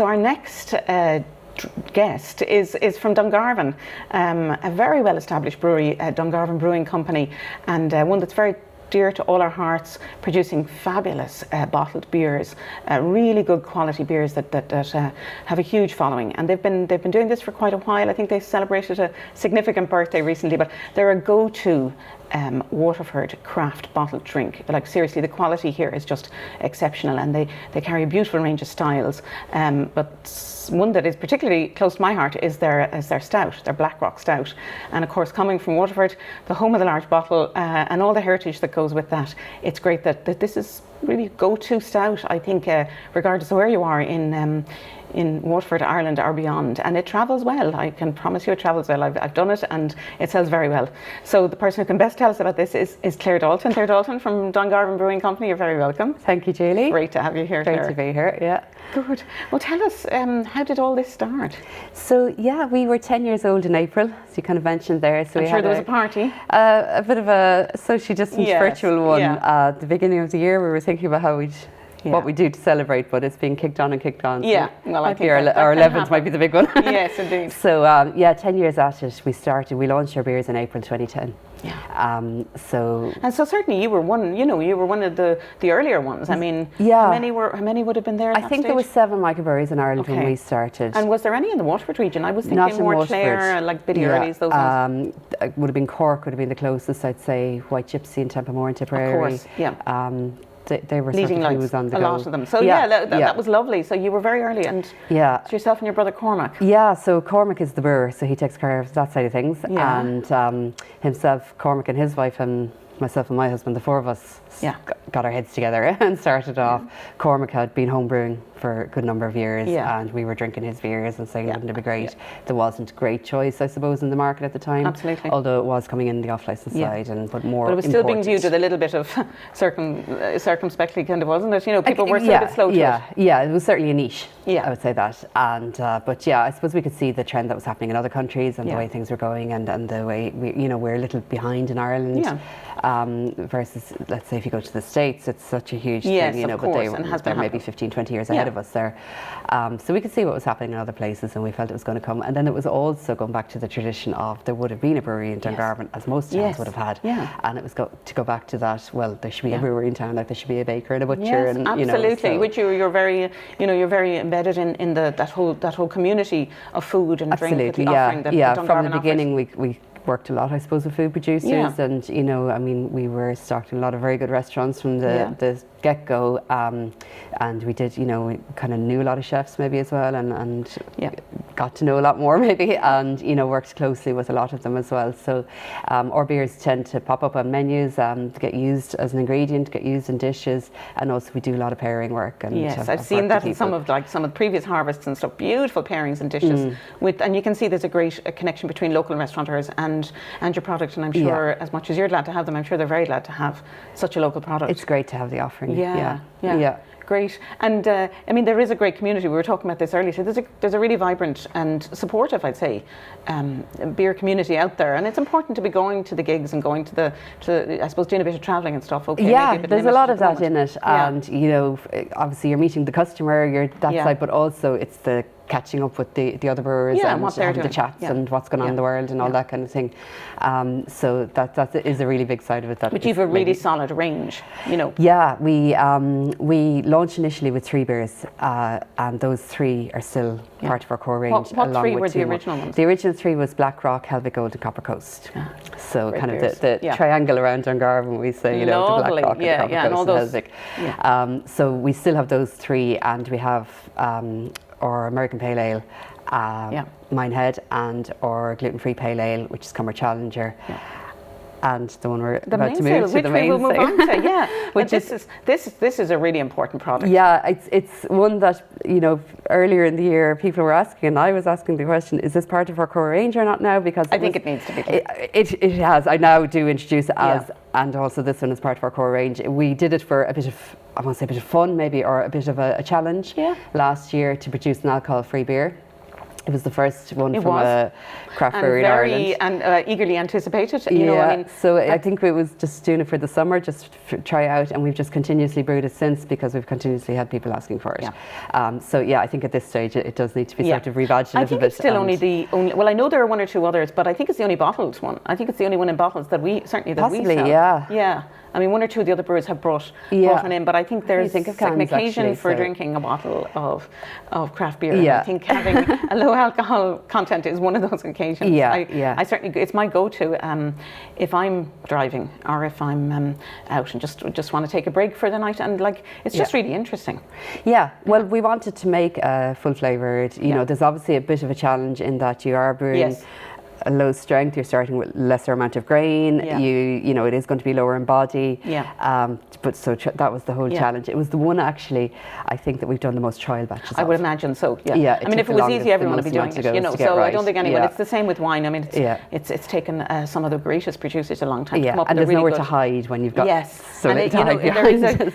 So our next guest is from Dungarvan, a very well established brewery, Dungarvan Brewing Company, and one that's very dear to all our hearts, producing fabulous bottled beers, really good quality beers that have a huge following. And they've been doing this for quite a while. I think they celebrated a significant birthday recently, but they're a go-to Waterford craft bottled drink. Like, seriously, the quality here is just exceptional, and they carry a beautiful range of styles. But one that is particularly close to my heart is their stout, their Black Rock Stout. And of course, coming from Waterford, the home of the large bottle, and all the heritage that goes with that, it's great that this is really go-to stout, I think, regardless of where you are in Waterford, Ireland or beyond. And it travels well. I can promise you it travels well. I've done it and it sells very well. So the person who can best tell us about this is Claire Dalton. Claire Dalton from Dungarvan Brewing Company. You're very welcome. Thank you, Julie. Great to have you here, Claire. Great to be here, yeah. Good. Well, tell us, how did all this start? So, yeah, we were 10 years old in April, as you kind of mentioned there. So I'm sure there was a party. A bit of a socially distanced virtual one. Yeah. At the beginning of the year, we were thinking about how what we do to celebrate, but it's being kicked on and kicked on. Yeah, so well, I think our 11th might be the big one. Yes, indeed. So, 10 years at it, we launched our beers in April 2010. Yeah. So certainly you were one. You were one of the earlier ones. I mean, yeah. How many would have been there? I think there was 7 microbreweries in Ireland when we started. And was there any in the Waterford region? I was thinking Not more in Clare, like Biddy Earlys, those ones. It would have been Cork, would have been the closest, I'd say. White Gypsy and Templemore and Tipperary. Of course, yeah. They were leading sort of lights, on the go. A lot of them. So that was lovely. So you were very early, and it's yourself and your brother Cormac. Yeah, so Cormac is the brewer, so he takes care of that side of things. Yeah. And himself, Cormac and his wife, and myself and my husband, the 4 of us got our heads together and started off. Cormac had been home brewing for a good number of years, and we were drinking his beers and saying, wouldn't it be great? There wasn't a great choice, I suppose, in the market at the time. Absolutely. Although it was coming in the off-license side, but more But it was still being viewed with a little bit of circumspectly, kind of, wasn't it? People were still a bit slow to it. Yeah, it was certainly a niche, I would say that. And but I suppose we could see the trend that was happening in other countries and the way things were going, and the way we're a little behind in Ireland. Versus, let's say, if you go to the States, it's such a huge thing, but they're maybe 15, 20 years ahead of us there. So we could see what was happening in other places, and we felt it was going to come. And then it was also going back to the tradition of there would have been a brewery in Dungarvan, as most towns would have had. And it was to go back to that, well, there should be a brewery in town, like there should be a baker and a butcher. Yes, and, absolutely. Which you're very embedded in that whole community of food and drink. Absolutely, from the beginning we worked a lot, I suppose, with food producers, and we were stocking a lot of very good restaurants from the get-go, and we did, we kind of knew a lot of chefs maybe as well, and got to know a lot more maybe, and worked closely with a lot of them as well. So our beers tend to pop up on menus, get used as an ingredient, get used in dishes, and also we do a lot of pairing work. And I've seen that in some of the previous harvests and stuff. Beautiful pairings and dishes and you can see there's a great connection between local restaurateurs and your product, and I'm sure as much as you're glad to have them, I'm sure they're very glad to have such a local product. It's great to have the offering. Yeah. Great. And there is a great community. We were talking about this earlier. So there's a really vibrant and supportive, I'd say, beer community out there. And it's important to be going to the gigs and going to I suppose, doing a bit of travelling and stuff. There's a lot of that in it. And, obviously you're meeting the customer, you're that side, but also it's the catching up with the other brewers and what they're doing, the chats and what's going on in the world and all that kind of thing. So that is a really big side of it. But you've a really solid range, Yeah, we launched initially with 3 beers, and those 3 are still part of our core range. What 3 were the original ones? The original 3 was Black Rock, Helvic Gold and Copper Coast. So great kind beers. of the triangle around Dungarvan, we say, the Black Rock and Copper Coast and all those, Helvic. So we still have those 3, and we have or American Pale Ale, Minehead, and or gluten-free Pale Ale, which is Cumber Challenger, and the one we're about to move to, the main we'll move on to, which this is a really important product. Yeah, it's one that earlier in the year people were asking, and I was asking the question: is this part of our core range or not now? Because I think it needs to be. It has. I now do introduce it as, and also this one is part of our core range. We did it for a bit of, I want to say, a bit of fun maybe, or a bit of a challenge last year to produce an alcohol-free beer. It was the first one from a craft brewery in Ireland. And eagerly anticipated. You know, I mean, so I think it was just doing it for the summer, just to try out, and we've just continuously brewed it since because we've continuously had people asking for it. So I think at this stage it does need to be sort of rebadged a little bit. I think it's still only the only. Well, I know there are one or two others, but I think it's the only bottled one. I think it's the only one in bottles that we certainly that possibly, we sell. Yeah. I mean, one or two of the other brewers have brought one in, but I think there's an occasion for drinking a bottle of craft beer. Yeah. I think having a low alcohol content is one of those occasions. I certainly, it's my go-to if I'm driving or if I'm out and just want to take a break for the night, and like it's just really interesting. Yeah, well, we wanted to make a full flavoured. You know, there's obviously a bit of a challenge in that you are brewing. A low strength, you're starting with lesser amount of grain. You know, it is going to be lower in body. But so that was the whole challenge. It was the one actually, I think, that we've done the most trial batches. I would imagine so. Yeah. I mean, if it was easy, everyone would be doing it. You know, so I don't think anyone. It's the same with wine. I mean, it's taken some of the greatest producers a long time to come up with and there's really nowhere to hide when you've got so and you know,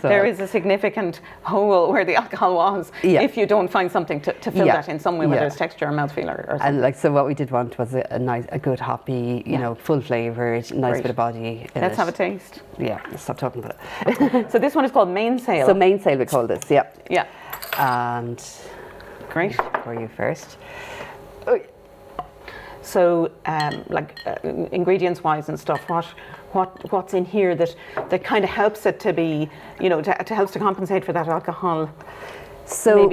there is a significant hole where the alcohol was. If you don't find something to fill that in some way, whether it's texture or mouthfeel or something. And like, so what we did want was a good hoppy, you know, full flavoured, nice bit of body. Let's have a taste. Yeah, stop talking about it. So this one is called Mainsail. So Mainsail we call this, Yeah. And great. For you first. So, ingredients wise and stuff, what's in here that kind of helps it to be, you know, to helps to compensate for that alcohol. So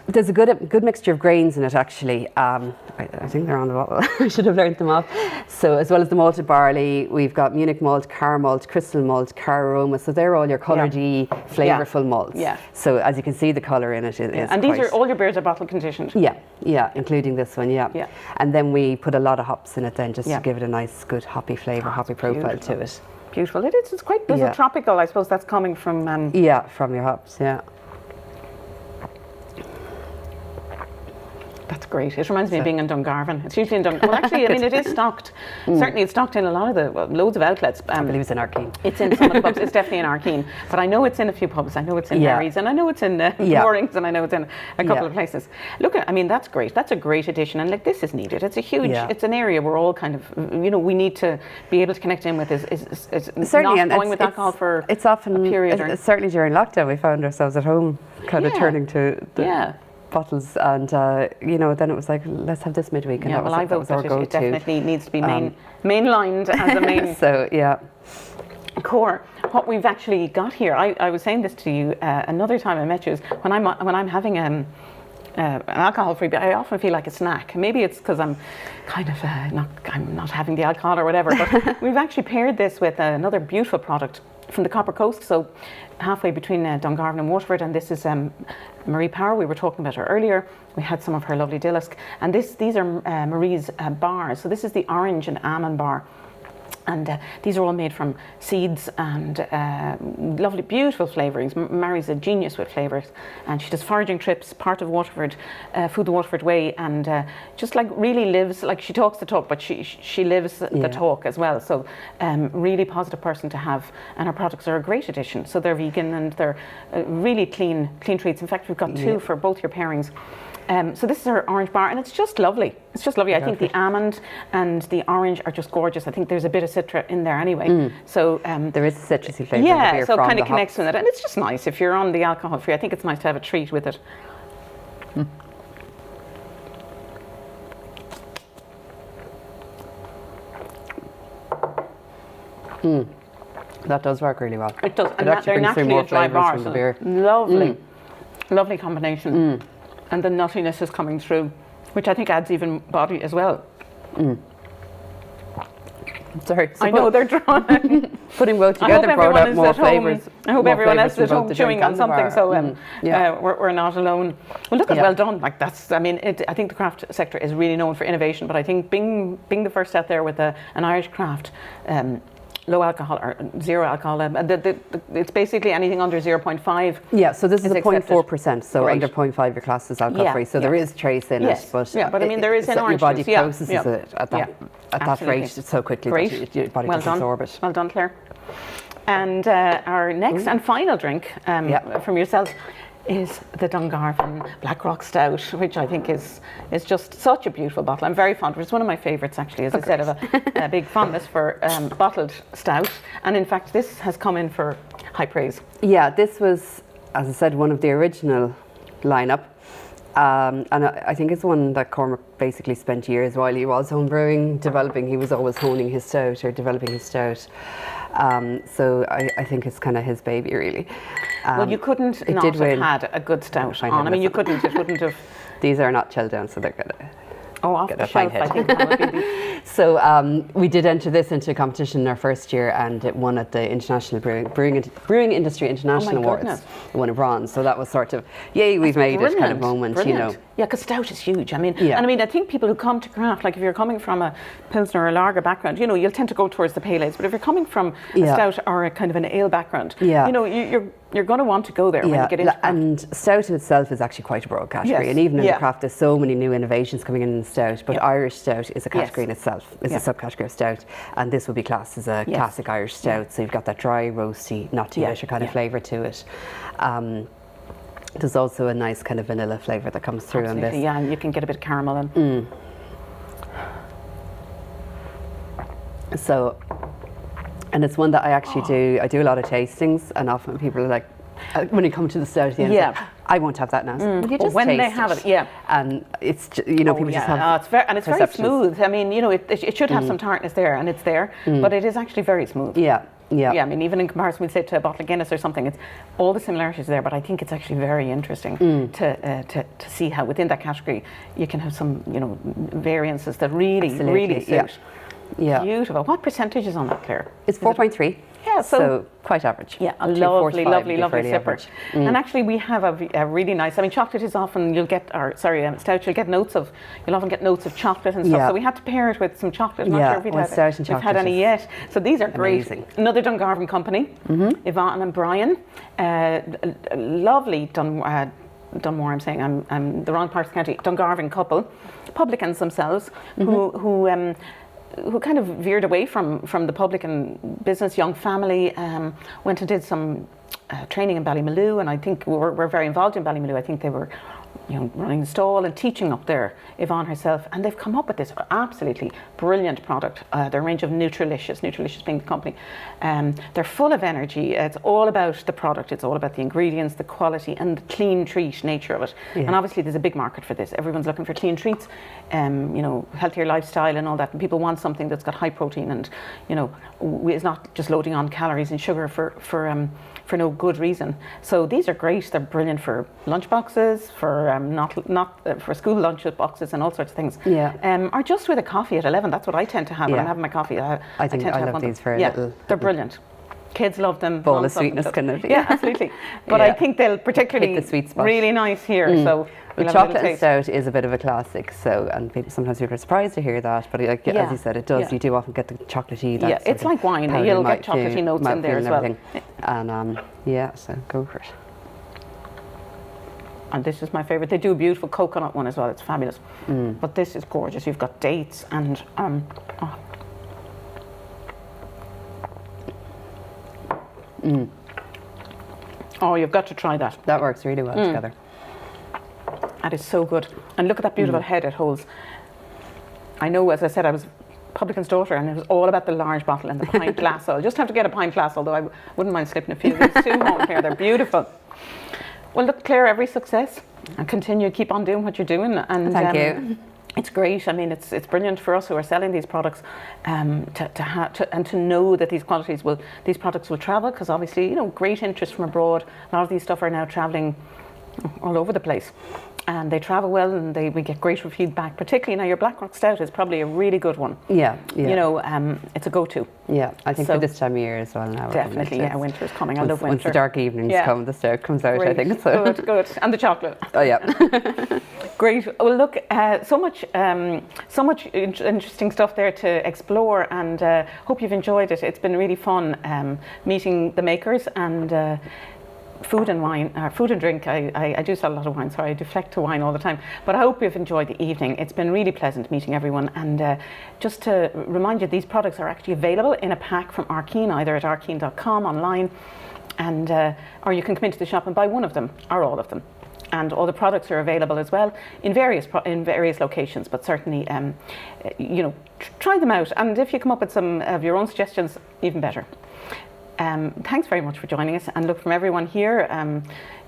there's a good mixture of grains in it actually. I think they're on the bottle. I should have learned them off. So as well as the malted barley, we've got Munich malt, Car malt, crystal malt, Car aroma. So they're all your coloured-y, flavourful malts. So as you can see, the colour in it is and these are all your beers are bottle conditioned. Yeah, including this one. Yeah. And then we put a lot of hops in it then, just to give it a nice, good hoppy flavour, hoppy profile to it. Beautiful. It is. It's quite tropical. I suppose that's coming from. From your hops. Yeah. That's great. It reminds me of being in Dungarvan. It's usually in Dungarvan. Well, actually, I mean, it is stocked. Certainly, it's stocked in a lot of loads of outlets. I believe it's in Arkeen. It's in some of the pubs. It's definitely in Arkeen. But I know it's in a few pubs. I know it's in Mary's, and I know it's in Moorings, and I know it's in a couple of places. Look, I mean, that's great. That's a great addition, and like this is needed. It's a huge. It's an area we're all kind of, you know, we need to be able to connect in with. Is certainly not going with alcohol for it's often a period. Certainly during lockdown, we found ourselves at home, kind of turning to bottles, and you know, then it was like, let's have this midweek, and I vote that it definitely needs to be mainlined as a main core. What we've actually got here, I was saying this to you another time I met you, is when I'm having an alcohol-free beer, I often feel like a snack. Maybe it's because I'm kind of I'm not having the alcohol or whatever, but we've actually paired this with another beautiful product from the Copper Coast, so halfway between Dungarvan and Waterford, and this is Marie Power. We were talking about her earlier. We had some of her lovely Dillisk, and these are Marie's bars. So this is the orange and almond bar. And these are all made from seeds and lovely, beautiful flavourings. Mary's a genius with flavours, and she does foraging trips, part of Waterford, Food the Waterford Way, and just like really lives, like she talks the talk, but she lives the talk as well. So really positive person to have, and her products are a great addition. So they're vegan and they're really clean treats. In fact, we've got two for both your pairings. So this is her orange bar, and it's just lovely. It's just lovely. I think the almond and the orange are just gorgeous. I think there's a bit of citra in there anyway. So there is a citrusy flavour. Yeah, so it kind of connects with it, and it's just nice if you're on the alcohol free. I think it's nice to have a treat with it. That does work really well. It does, and they're naturally a dry bar. From the beer. Lovely combination. And the nuttiness is coming through, which I think adds even body as well. Sorry. So I know they're trying. Putting both together brought out more flavours. I hope everyone else is at home chewing on something, so we're not alone. Well, look, well done. Like that's, I mean, I think the craft sector is really known for innovation, but I think being the first out there with an Irish craft, low alcohol or zero alcohol, it's basically anything under 0.5. Yeah, so this is a 0.4%, so under 0.5 your class is alcohol free. So there is trace in it, but I mean there is in orange juice. Your body processes it at that rate so quickly that your body doesn't absorb it. Well done, Claire. And our next and final drink from yourself is the Dungarvan Blackrock Stout, which I think is just such a beautiful bottle. I'm very fond of it. It's one of my favourites, actually, as I said, of a big fondness for bottled stout. And in fact, this has come in for high praise. Yeah, this was, as I said, one of the original lineup. And I think it's one that Cormac basically spent years while he was homebrewing, developing. He was always honing his stout or developing his stout. So I think it's kind of his baby, really. Well, you couldn't not have had a good stout on. I mean, you couldn't. It wouldn't have. These are not chilled down, so they're gonna. Oh, off the shelf, I think that would be. So we did enter this into a competition in our first year, and it won at the International Brewing Industry International Awards. It won a bronze, so that was sort of, yay, we've made it kind of moment, you know. Yeah, because stout is huge. I mean, and I mean, I think people who come to craft, like if you're coming from a Pilsner or a lager background, you know, you'll tend to go towards the pale ales. But if you're coming from a stout or a kind of an ale background, you know, you're going to want to go there when you get into craft. And stout in itself is actually quite a broad category. And even in the craft, there's so many new innovations coming in stout. But Irish stout is a category in itself. It's a subcategory of stout. And this would be classed as a classic Irish stout. So you've got that dry, roasty, not too bitter kind of flavour to it. There's also a nice kind of vanilla flavour that comes through on this. Yeah, and you can get a bit of caramel in. So, and it's one that I actually do. I do a lot of tastings, and often people are like, when you come to the stout at the end, like, I won't have that now. Will you just when taste they have it, and it's you know people just have it's very smooth. I mean, you know, it should have some tartness there, and it's there, but it is actually very smooth. Yeah. I mean, even in comparison, we'd say to a bottle of Guinness or something, it's all the similarities there. But I think it's actually very interesting to see how within that category you can have some, you know, variances that really suit. Yeah. Beautiful. What percentage is on that, Claire? It's 4.3. Yeah, so quite average. Yeah, a lovely sipper. And actually, we have a really nice. I mean, chocolate is often stout. You'll often get notes of chocolate and stuff. Yeah. So we had to pair it with some chocolate. I'm not sure if we've had any yet. So these are great. Amazing. Another Dungarvan company, Yvonne and Brian, lovely Dunmore. I'm saying I'm the wrong part of the county. Dungarvan couple, publicans themselves, who kind of veered away from the publican business, young family, went and did some training in Ballymaloe, and I think we're very involved in Ballymaloe. I think they were, you know, running the stall and teaching up there, Yvonne herself, and they've come up with this absolutely brilliant product. Their range of Nutrilicious being the company. They're full of energy. It's all about the product. It's all about the ingredients, the quality, and the clean treat nature of it. Yeah. And obviously, there's a big market for this. Everyone's looking for clean treats, you know, healthier lifestyle and all that. And people want something that's got high protein and, you know, is not just loading on calories and sugar for no good reason. So these are great. They're brilliant for lunch boxes, for for school lunch boxes and all sorts of things. Yeah. Or just with a coffee at 11. That's what I tend to have when I'm having my coffee. I think I love these for a little. They're brilliant. Kids love them. Bowl of sweetness kind of. Yeah, absolutely. But I think they'll particularly hit the sweet spot. Really nice here. So chocolate and stout is a bit of a classic. So, and sometimes people are surprised to hear that. But like, as you said, it does. You do often get the chocolatey. Yeah, it's like wine. You'll get chocolatey notes in there as well. And so go for it. And this is my favourite. They do a beautiful coconut one as well. It's fabulous. But this is gorgeous. You've got dates and oh, you've got to try that. That works really well together. That is so good. And look at that beautiful head it holds. I know, as I said, I was publican's daughter, and it was all about the large bottle and the pint glass. So I'll just have to get a pint glass, although I wouldn't mind slipping a few of these too home here. They're beautiful. Well, look, Claire, every success, and keep on doing what you're doing. And thank you. It's great. I mean, it's brilliant for us who are selling these products to know that these products will travel, because obviously, you know, great interest from abroad. A lot of these stuff are now traveling all over the place, and they travel well, and we get great feedback. Particularly now, your Blackrock Stout is probably a really good one. Yeah. You know, it's a go-to. Yeah, I think for this time of year as well now. Definitely, winter is coming. I love winter. Once the dark evenings come, the stout comes out. Great. I think so. Good, and the chocolate. Oh yeah. Great. Well, look, so much interesting stuff there to explore, and hope you've enjoyed it. It's been really fun meeting the makers and. Food and drink. I do sell a lot of wine, sorry, I deflect to wine all the time. But I hope you've enjoyed the evening. It's been really pleasant meeting everyone. And just to remind you, these products are actually available in a pack from Arkeen, either at arkeen.com online and or you can come into the shop and buy one of them or all of them. And all the products are available as well in various locations, but certainly, you know, try them out. And if you come up with some of your own suggestions, even better. Thanks very much for joining us. And look, from everyone here,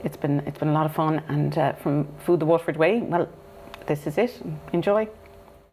it's been a lot of fun. And from Food the Waterford Way, well, this is it. Enjoy.